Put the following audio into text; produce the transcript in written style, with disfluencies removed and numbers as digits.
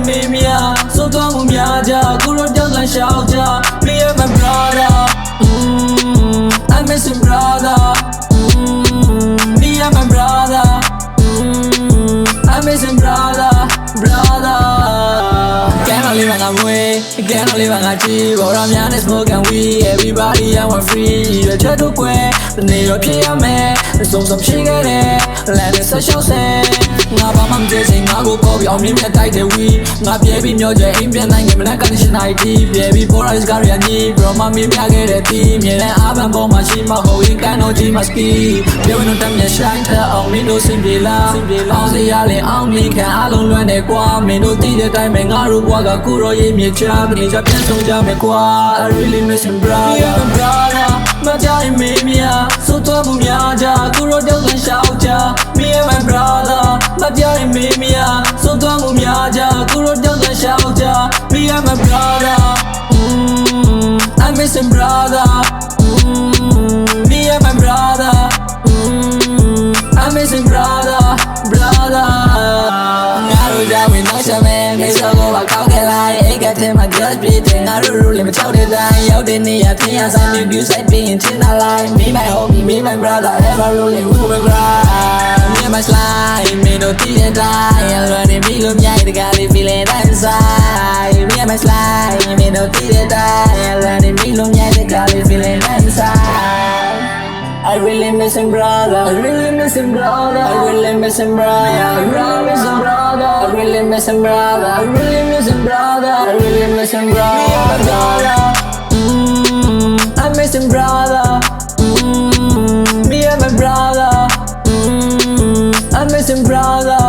me mia, so don't mia ja, guru don't shout ja, me and my brother. I miss him brother. Me and my brother. I miss him brother. Can't live on my way, can't live on my cheap. Or I'm young and smoke and weed. Everybody I want free. The jet to quit, the need of Kia man. So some shit get it, let it such a say. Now I'm chasing, I go copy on me, I tie the weed. My baby, no jet, Indian, I give me a condition ID. Baby, for us, carry a knee. From my me, I get a team. Yeah, I'm a bomb machine, my whole in kind of team must be. They will not tell me shine, tell me no simple love. I'll say, I'll make I don't learn a quam. Me no think that I make a ruwaga, Kuro, me job, and it's a pencil job. I really miss him, brother. My time, maybe, so to Mumiaja, Kuro doesn't shout ya. Me and my brother, my time, maybe, so to Mumiaja, Kuro doesn't shout ya. Me and my brother, I miss him, brother. Me and my brother, I miss him, brother. Make so go a cow get like get him a judge beating I rule him tell the die out in the appearance and you said being chin alive me my homie me my brother ever ruling who will cry me my slime me no tear die and running me look yeah the guy feeling inside me my slime me no tear die and running me look yeah the guy feeling inside I really miss him, brother. I really miss him, brother. I really miss him, brother. I really miss him, brother. I really miss him, brother. I really miss him, brother. I really miss him, brother. I miss him, brother. Me and my brother. I miss him, brother.